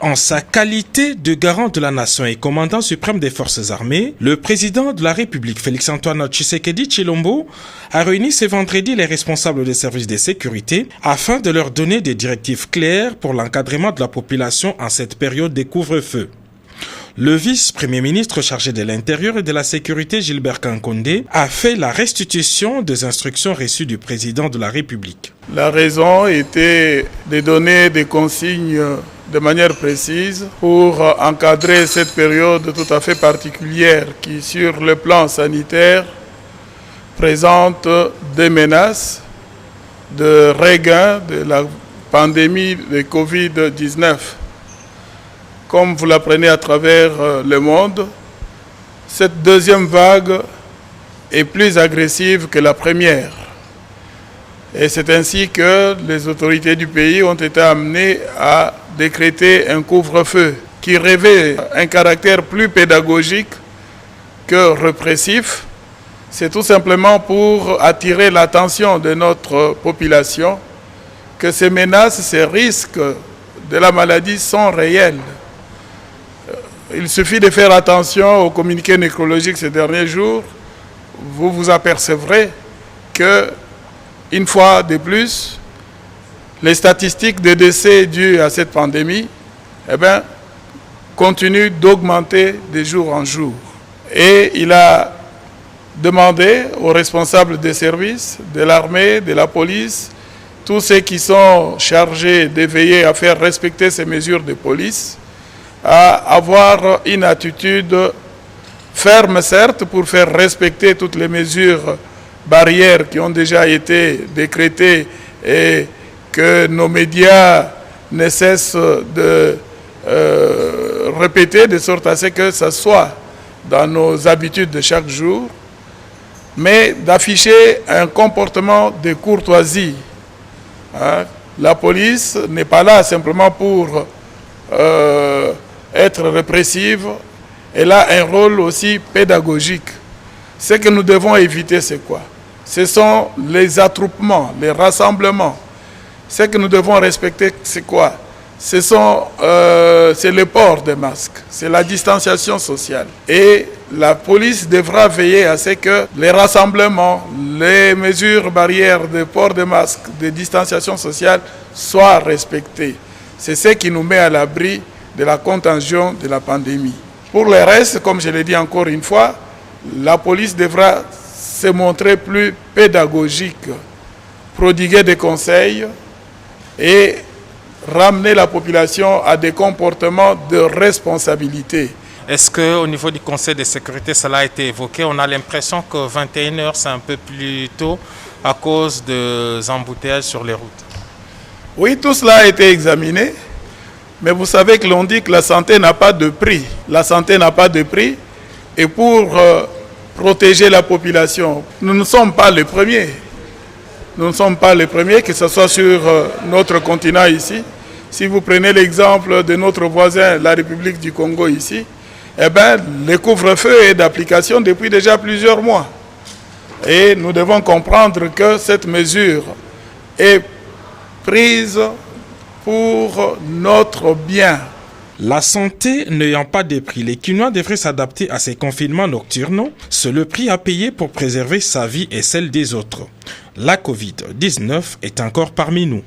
En sa qualité de garant de la nation et commandant suprême des forces armées, le président de la République, Félix-Antoine Tshisekedi Tshilombo, a réuni ce vendredi les responsables des services de sécurité afin de leur donner des directives claires pour l'encadrement de la population en cette période de couvre-feu. Le vice-premier ministre chargé de l'Intérieur et de la Sécurité, Gilbert Kankonde, a fait la restitution des instructions reçues du président de la République. La raison était de donner des consignes de manière précise pour encadrer cette période tout à fait particulière qui, sur le plan sanitaire, présente des menaces de regain de la pandémie de Covid-19. Comme vous l'apprenez à travers le monde, cette deuxième vague est plus agressive que la première. Et c'est ainsi que les autorités du pays ont été amenées à décréter un couvre-feu qui revêt un caractère plus pédagogique que répressif. C'est tout simplement pour attirer l'attention de notre population que ces menaces, ces risques de la maladie sont réels. Il suffit de faire attention aux communiqués nécrologiques ces derniers jours. Vous vous apercevrez que, une fois de plus, les statistiques de décès dus à cette pandémie continuent d'augmenter de jour en jour. Et il a demandé aux responsables des services, de l'armée, de la police, tous ceux qui sont chargés de veiller à faire respecter ces mesures de police, à avoir une attitude ferme, certes, pour faire respecter toutes les mesures barrières qui ont déjà été décrétées et que nos médias ne cessent de répéter de sorte à ce que ça soit dans nos habitudes de chaque jour, mais d'afficher un comportement de courtoisie. La police n'est pas là simplement pour être répressive, elle a un rôle aussi pédagogique. Ce que nous devons éviter, c'est quoi? Ce sont les attroupements, les rassemblements. Ce que nous devons respecter, c'est quoi? C'est le port des masques, c'est la distanciation sociale. Et la police devra veiller à ce que les rassemblements, les mesures barrières de port de masques, de distanciation sociale soient respectées. C'est ce qui nous met à l'abri de la contagion de la pandémie. Pour le reste, comme je l'ai dit encore une fois, la police devra se montrer plus pédagogique, prodiguer des conseils et ramener la population à des comportements de responsabilité. Est-ce qu'au niveau du Conseil de sécurité, cela a été évoqué? On a l'impression que 21h, c'est un peu plus tôt à cause des embouteillages sur les routes. Oui, tout cela a été examiné. Mais vous savez que l'on dit que la santé n'a pas de prix. La santé n'a pas de prix. Et pour protéger la population, nous ne sommes pas les premiers. Nous ne sommes pas les premiers, que ce soit sur notre continent ici. Si vous prenez l'exemple de notre voisin, la République du Congo ici, le couvre-feu est d'application depuis déjà plusieurs mois. Et nous devons comprendre que cette mesure est prise pour notre bien. La santé n'ayant pas de prix, les Kinois devraient s'adapter à ces confinements nocturnaux. C'est le prix à payer pour préserver sa vie et celle des autres. La Covid-19 est encore parmi nous.